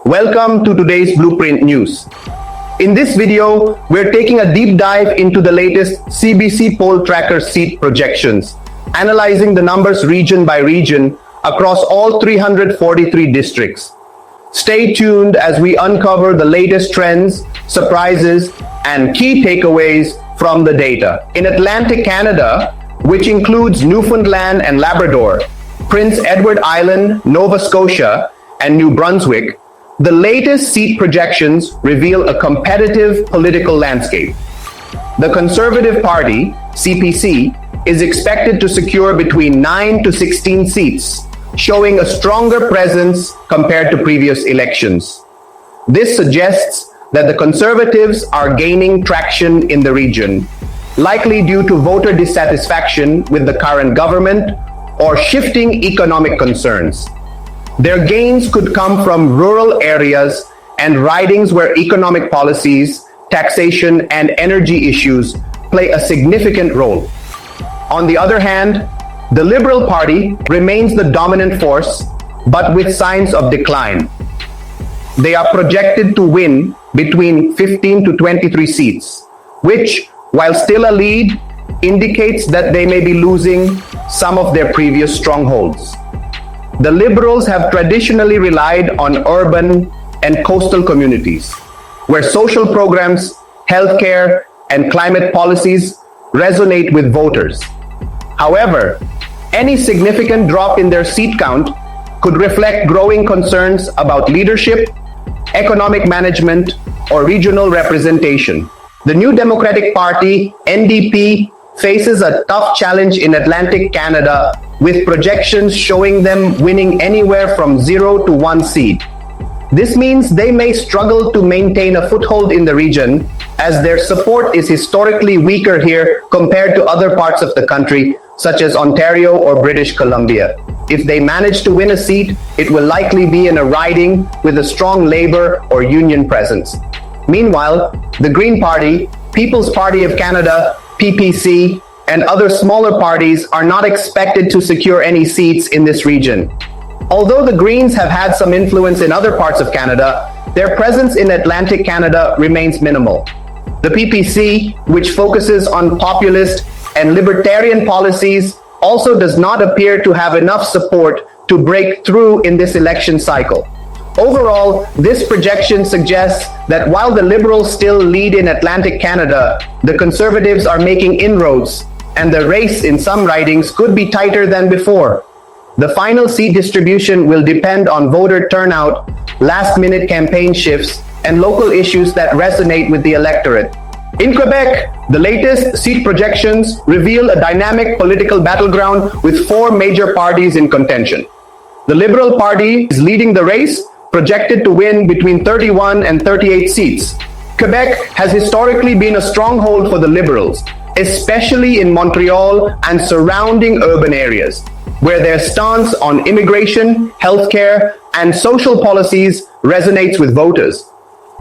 Welcome to today's Blueprint News. In this video, we're taking a deep dive into the latest CBC Poll Tracker seat projections, analyzing the numbers region by region across all 343 districts. Stay tuned as we uncover the latest trends, surprises, and key takeaways from the data. In Atlantic Canada, which includes Newfoundland and Labrador, Prince Edward Island, Nova Scotia, and New Brunswick, the latest seat projections reveal a competitive political landscape. The Conservative Party, CPC, is expected to secure between 9 to 16 seats, showing a stronger presence compared to previous elections. This suggests that the Conservatives are gaining traction in the region, likely due to voter dissatisfaction with the current government or shifting economic concerns. Their gains could come from rural areas and ridings where economic policies, taxation, and energy issues play a significant role. On the other hand, the Liberal Party remains the dominant force, but with signs of decline. They are projected to win between 15 to 23 seats, which, while still a lead, indicates that they may be losing some of their previous strongholds. The Liberals have traditionally relied on urban and coastal communities, where social programs, healthcare, and climate policies resonate with voters. However, any significant drop in their seat count could reflect growing concerns about leadership, economic management, or regional representation. The New Democratic Party, NDP, faces a tough challenge in Atlantic Canada, with projections showing them winning anywhere from 0 to 1 seat. This means they may struggle to maintain a foothold in the region, as their support is historically weaker here compared to other parts of the country, such as Ontario or British Columbia. If they manage to win a seat, it will likely be in a riding with a strong Labour or Union presence. Meanwhile, the Green Party, People's Party of Canada, PPC, and other smaller parties are not expected to secure any seats in this region. Although the Greens have had some influence in other parts of Canada, their presence in Atlantic Canada remains minimal. The PPC, which focuses on populist and libertarian policies, also does not appear to have enough support to break through in this election cycle. Overall, this projection suggests that while the Liberals still lead in Atlantic Canada, the Conservatives are making inroads, and the race in some ridings could be tighter than before. The final seat distribution will depend on voter turnout, last-minute campaign shifts, and local issues that resonate with the electorate. In Quebec, the latest seat projections reveal a dynamic political battleground with 4 major parties in contention. The Liberal Party is leading the race, projected to win between 31 and 38 seats. Quebec has historically been a stronghold for the Liberals, especially in Montreal and surrounding urban areas, where their stance on immigration, healthcare, and social policies resonates with voters.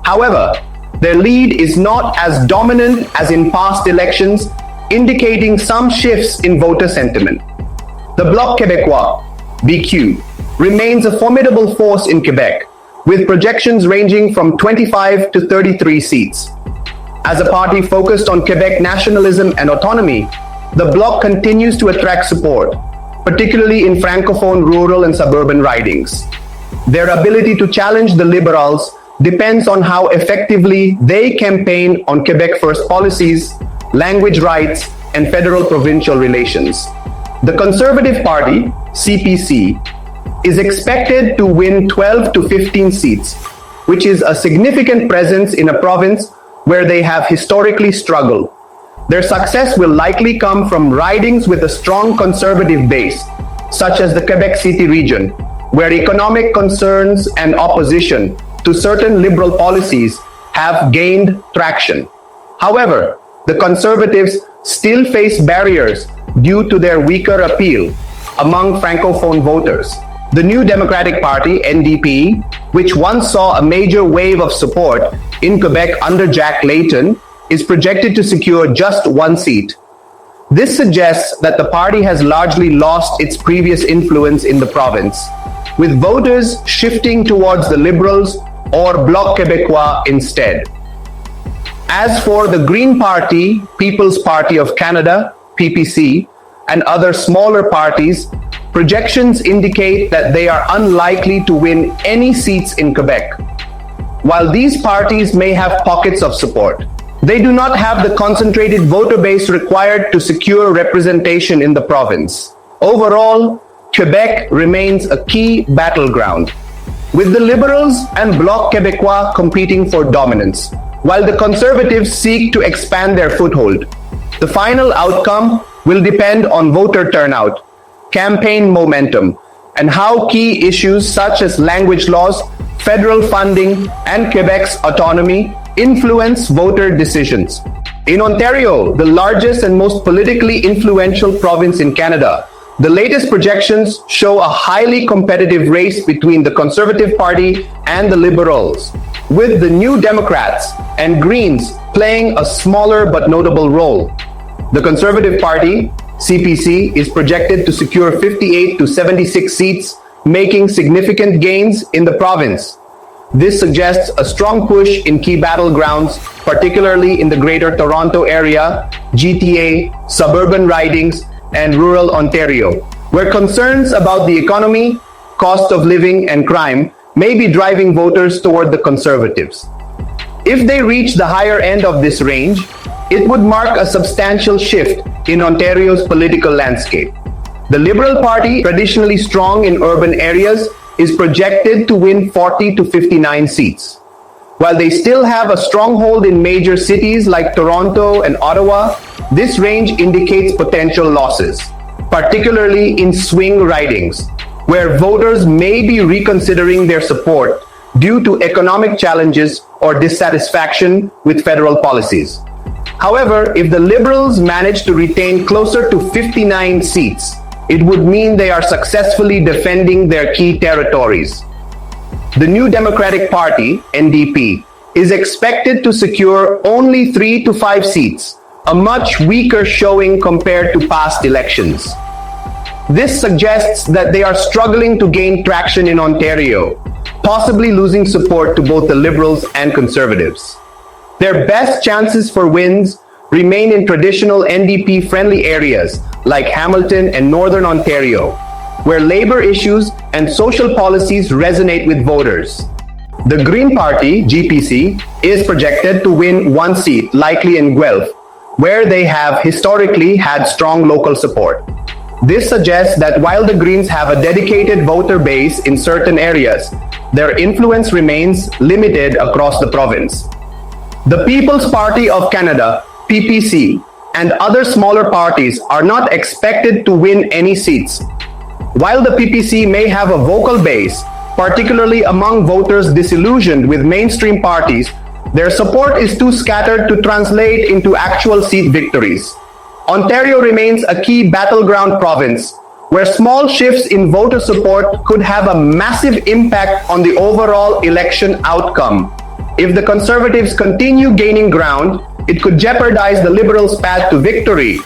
However, their lead is not as dominant as in past elections, indicating some shifts in voter sentiment. The Bloc Québécois, BQ, remains a formidable force in Quebec, with projections ranging from 25 to 33 seats. As a party focused on Quebec nationalism and autonomy, the Bloc continues to attract support, particularly in francophone rural and suburban ridings. Their ability to challenge the Liberals depends on how effectively they campaign on Quebec First policies, language rights, and federal-provincial relations. The Conservative Party, CPC, is expected to win 12 to 15 seats, which is a significant presence in a province where they have historically struggled. Their success will likely come from ridings with a strong Conservative base, such as the Quebec City region, where economic concerns and opposition to certain Liberal policies have gained traction. However, the Conservatives still face barriers due to their weaker appeal among Francophone voters. The New Democratic Party, NDP, which once saw a major wave of support in Quebec under Jack Layton, is projected to secure just 1 seat. This suggests that the party has largely lost its previous influence in the province, with voters shifting towards the Liberals or Bloc Québécois instead. As for the Green Party, People's Party of Canada, PPC, and other smaller parties, projections indicate that they are unlikely to win any seats in Quebec. While these parties may have pockets of support, they do not have the concentrated voter base required to secure representation in the province. Overall, Quebec remains a key battleground, with the Liberals and Bloc Québécois competing for dominance, while the Conservatives seek to expand their foothold. The final outcome will depend on voter turnout, campaign momentum, and how key issues such as language laws, federal funding, and Quebec's autonomy influence voter decisions. In Ontario, the largest and most politically influential province in Canada, the latest projections show a highly competitive race between the Conservative Party and the Liberals, with the New Democrats and Greens playing a smaller but notable role. The Conservative Party, CPC, is projected to secure 58 to 76 seats, making significant gains in the province. This suggests a strong push in key battlegrounds, particularly in the Greater Toronto Area, GTA, suburban ridings, and rural Ontario, where concerns about the economy, cost of living, and crime may be driving voters toward the Conservatives. If they reach the higher end of this range, it would mark a substantial shift in Ontario's political landscape. The Liberal Party, traditionally strong in urban areas, is projected to win 40 to 59 seats. While they still have a stronghold in major cities like Toronto and Ottawa, this range indicates potential losses, particularly in swing ridings, where voters may be reconsidering their support due to economic challenges or dissatisfaction with federal policies. However, if the Liberals manage to retain closer to 59 seats, it would mean they are successfully defending their key territories. The New Democratic Party, NDP, is expected to secure only 3 to 5 seats, a much weaker showing compared to past elections. This suggests that they are struggling to gain traction in Ontario, possibly losing support to both the Liberals and Conservatives. Their best chances for wins remain in traditional NDP-friendly areas like Hamilton and Northern Ontario, where labor issues and social policies resonate with voters. The Green Party, GPC, is projected to win 1 seat, likely in Guelph, where they have historically had strong local support. This suggests that while the Greens have a dedicated voter base in certain areas, their influence remains limited across the province. The People's Party of Canada, PPC, and other smaller parties are not expected to win any seats. While the PPC may have a vocal base, particularly among voters disillusioned with mainstream parties, their support is too scattered to translate into actual seat victories. Ontario remains a key battleground province, where small shifts in voter support could have a massive impact on the overall election outcome. If the Conservatives continue gaining ground, it could jeopardize the Liberals' path to victory,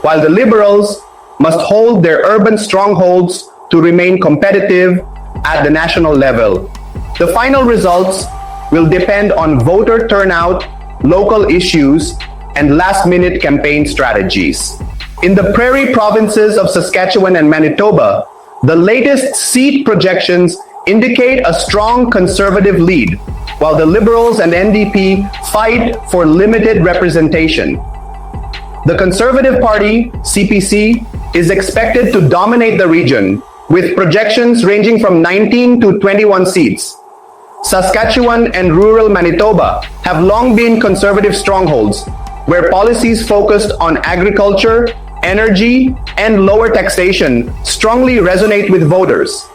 while the Liberals must hold their urban strongholds to remain competitive at the national level. The final results will depend on voter turnout, local issues, and last-minute campaign strategies. In the Prairie provinces of Saskatchewan and Manitoba, the latest seat projections indicate a strong Conservative lead, while the Liberals and NDP fight for limited representation. The Conservative Party, CPC, is expected to dominate the region, with projections ranging from 19 to 21 seats. Saskatchewan and rural Manitoba have long been Conservative strongholds, where policies focused on agriculture, energy, and lower taxation strongly resonate with voters.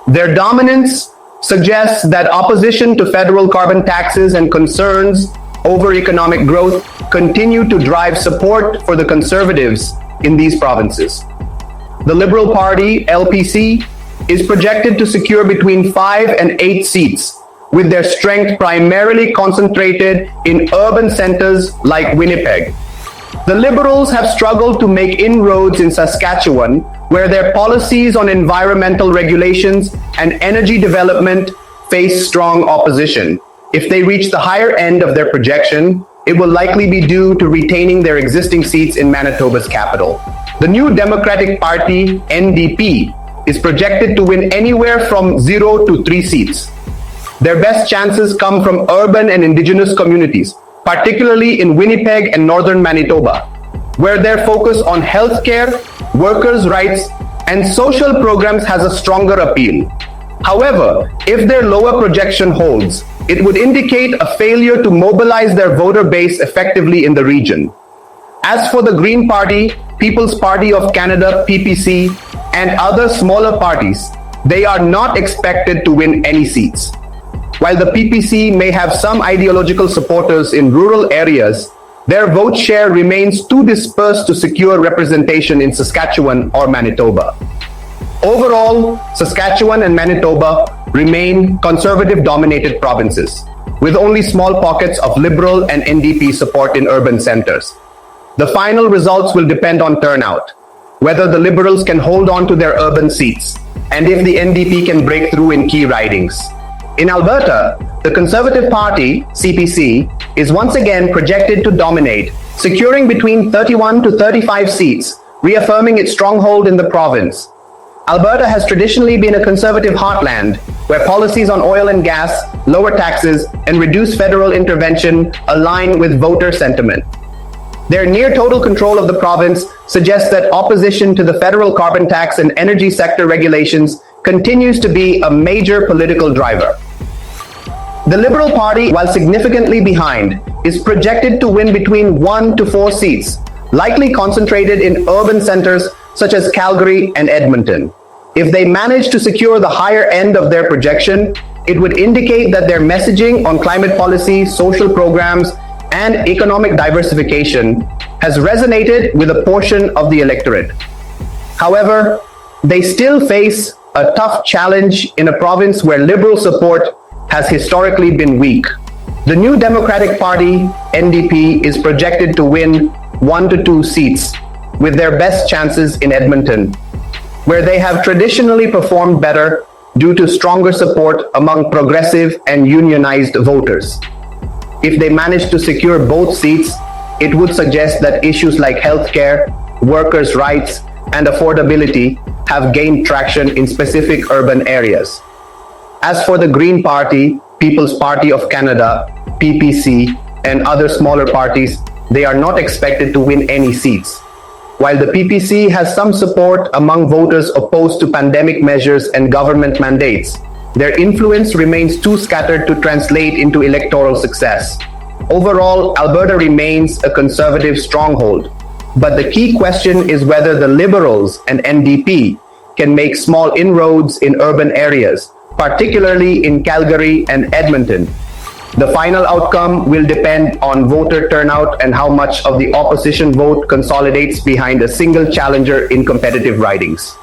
Their dominance suggests that opposition to federal carbon taxes and concerns over economic growth continue to drive support for the Conservatives in these provinces. The Liberal Party, LPC, is projected to secure between 5 and 8 seats, with their strength primarily concentrated in urban centers like Winnipeg. The Liberals have struggled to make inroads in Saskatchewan, where their policies on environmental regulations and energy development face strong opposition. If they reach the higher end of their projection, it will likely be due to retaining their existing seats in Manitoba's capital. The New Democratic Party, NDP, is projected to win anywhere from 0 to 3 seats. Their best chances come from urban and Indigenous communities, particularly in Winnipeg and northern Manitoba, where their focus on healthcare, workers' rights, and social programs has a stronger appeal. However, if their lower projection holds, it would indicate a failure to mobilize their voter base effectively in the region. As for the Green Party, People's Party of Canada, PPC, and other smaller parties, they are not expected to win any seats. While the PPC may have some ideological supporters in rural areas, their vote share remains too dispersed to secure representation in Saskatchewan or Manitoba. Overall, Saskatchewan and Manitoba remain conservative-dominated provinces, with only small pockets of Liberal and NDP support in urban centers. The final results will depend on turnout, whether the Liberals can hold on to their urban seats, and if the NDP can break through in key ridings. In Alberta, the Conservative Party, CBC, is once again projected to dominate, securing between 31 to 35 seats, reaffirming its stronghold in the province. Alberta has traditionally been a conservative heartland, where policies on oil and gas, lower taxes, and reduced federal intervention align with voter sentiment. Their near total control of the province suggests that opposition to the federal carbon tax and energy sector regulations continues to be a major political driver. The Liberal Party, while significantly behind, is projected to win between 1 to 4 seats, likely concentrated in urban centers such as Calgary and Edmonton. If they manage to secure the higher end of their projection, it would indicate that their messaging on climate policy, social programs, and economic diversification has resonated with a portion of the electorate. However, they still face a tough challenge in a province where Liberal support has historically been weak. The New Democratic Party, NDP, is projected to win 1 to 2 seats, with their best chances in Edmonton, where they have traditionally performed better due to stronger support among progressive and unionized voters. If they manage to secure both seats, it would suggest that issues like healthcare, workers' rights, and affordability have gained traction in specific urban areas. As for the Green Party, People's Party of Canada, PPC, and other smaller parties, they are not expected to win any seats. While the PPC has some support among voters opposed to pandemic measures and government mandates, their influence remains too scattered to translate into electoral success. Overall, Alberta remains a conservative stronghold, but the key question is whether the Liberals and NDP can make small inroads in urban areas, particularly in Calgary and Edmonton. The final outcome will depend on voter turnout and how much of the opposition vote consolidates behind a single challenger in competitive ridings.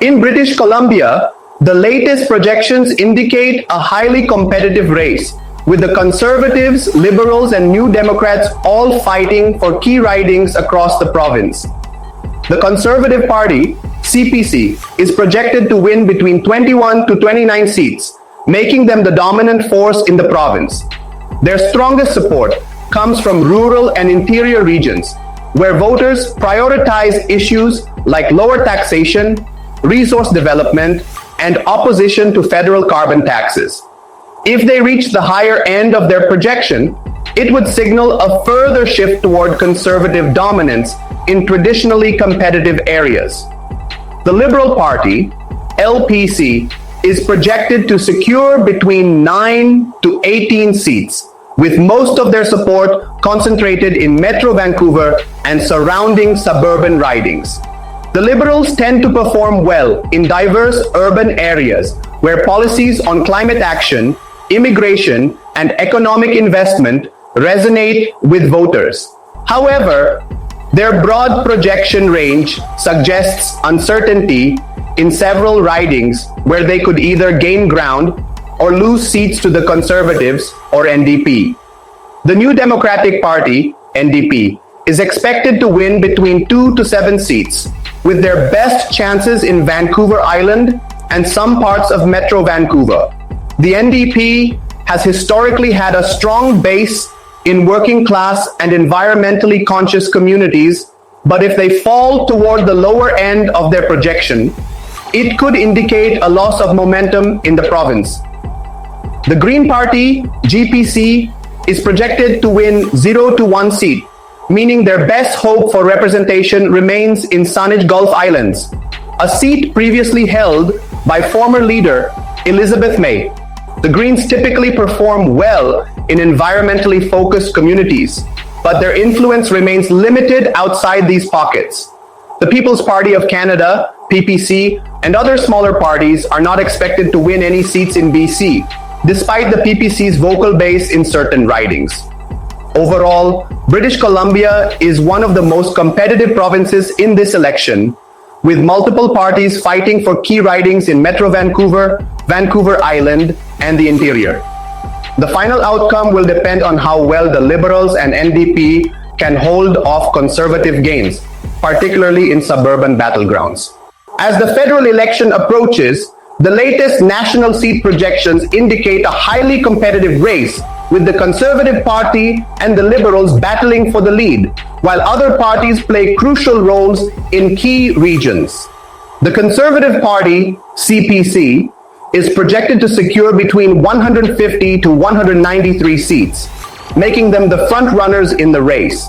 In British Columbia, the latest projections indicate a highly competitive race, with the Conservatives, Liberals, and New Democrats all fighting for key ridings across the province. The Conservative Party, CPC, is projected to win between 21 to 29 seats, making them the dominant force in the province. Their strongest support comes from rural and interior regions, where voters prioritize issues like lower taxation, resource development, and opposition to federal carbon taxes. If they reach the higher end of their projection, it would signal a further shift toward conservative dominance in traditionally competitive areas. The Liberal Party, LPC, is projected to secure between 9 to 18 seats, with most of their support concentrated in Metro Vancouver and surrounding suburban ridings. The Liberals tend to perform well in diverse urban areas where policies on climate action, immigration, and economic investment resonate with voters. However, their broad projection range suggests uncertainty in several ridings where they could either gain ground or lose seats to the Conservatives or NDP. The New Democratic Party, NDP, is expected to win between 2 to 7 seats, with their best chances in Vancouver Island and some parts of Metro Vancouver, The NDP has historically had a strong base in working class and environmentally conscious communities, but if they fall toward the lower end of their projection, it could indicate a loss of momentum in the province. The Green Party, GPC, is projected to win 0 to 1 seat, meaning their best hope for representation remains in Saanich Gulf Islands, a seat previously held by former leader Elizabeth May. The Greens typically perform well in environmentally focused communities, but their influence remains limited outside these pockets. The People's Party of Canada, PPC, and other smaller parties are not expected to win any seats in BC, despite the PPC's vocal base in certain ridings. Overall, British Columbia is one of the most competitive provinces in this election, with multiple parties fighting for key ridings in Metro Vancouver, Vancouver Island, and the interior. The final outcome will depend on how well the Liberals and NDP can hold off Conservative gains, particularly in suburban battlegrounds. As the federal election approaches, the latest national seat projections indicate a highly competitive race, with the Conservative Party and the Liberals battling for the lead, while other parties play crucial roles in key regions. The Conservative Party, CPC, is projected to secure between 150 to 193 seats, making them the front runners in the race.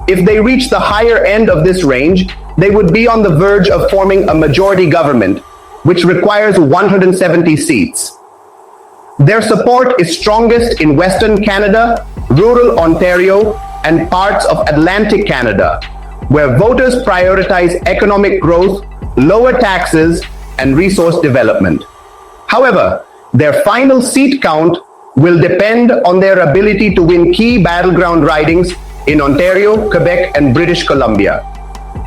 If they reach the higher end of this range, they would be on the verge of forming a majority government, which requires 170 seats. Their support is strongest in Western Canada, rural Ontario, and parts of Atlantic Canada, where voters prioritize economic growth, lower taxes, and resource development. However, their final seat count will depend on their ability to win key battleground ridings in Ontario, Quebec, and British Columbia.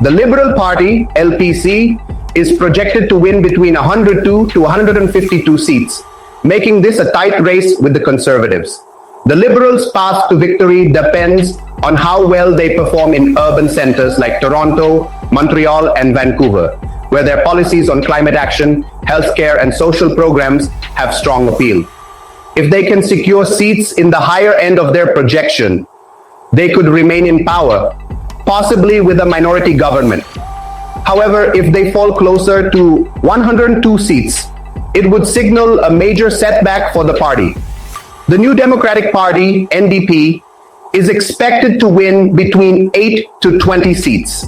The Liberal Party, LPC, is projected to win between 102 to 152 seats, making this a tight race with the Conservatives. The Liberals' path to victory depends on how well they perform in urban centers like Toronto, Montreal, and Vancouver, where their policies on climate action, healthcare, and social programs have strong appeal. If they can secure seats in the higher end of their projection, they could remain in power, possibly with a minority government. However, if they fall closer to 102 seats, it would signal a major setback for the party. The New Democratic Party, NDP, is expected to win between 8 to 20 seats,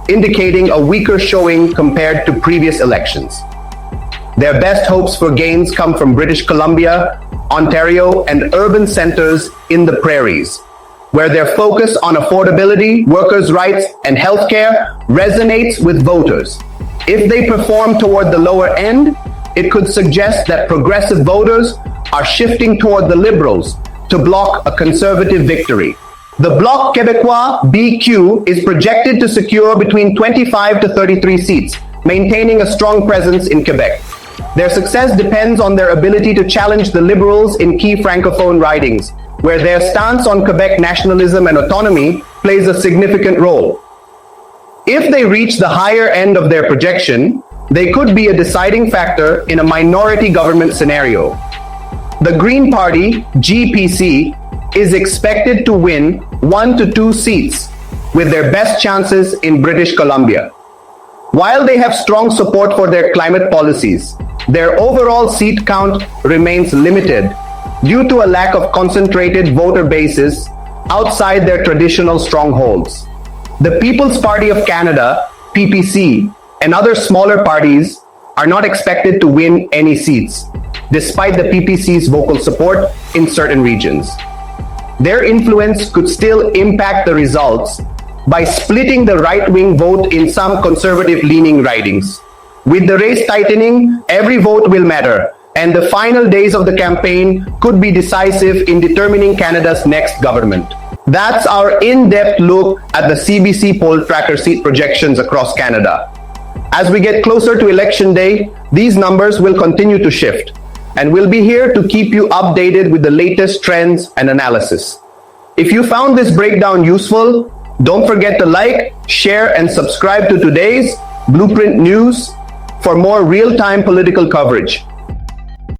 indicating a weaker showing compared to previous elections. Their best hopes for gains come from British Columbia, Ontario, and urban centers in the prairies, where their focus on affordability, workers' rights, and healthcare resonates with voters. If they perform toward the lower end, it could suggest that progressive voters are shifting toward the Liberals to block a Conservative victory. The Bloc Québécois, BQ, is projected to secure between 25 to 33 seats, maintaining a strong presence in Quebec. Their success depends on their ability to challenge the Liberals in key Francophone ridings, where their stance on Quebec nationalism and autonomy plays a significant role. If they reach the higher end of their projection, they could be a deciding factor in a minority government scenario. The Green Party, GPC, is expected to win 1 to 2 seats, with their best chances in British Columbia. While they have strong support for their climate policies, their overall seat count remains limited due to a lack of concentrated voter bases outside their traditional strongholds. The People's Party of Canada, PPC, and other smaller parties are not expected to win any seats, despite the PPC's vocal support in certain regions. Their influence could still impact the results by splitting the right-wing vote in some conservative-leaning ridings. With the race tightening, every vote will matter, and the final days of the campaign could be decisive in determining Canada's next government. That's our in-depth look at the CBC poll tracker seat projections across Canada. As we get closer to Election Day, these numbers will continue to shift, and we'll be here to keep you updated with the latest trends and analysis. If you found this breakdown useful, don't forget to like, share, and subscribe to today's Blueprint News for more real-time political coverage.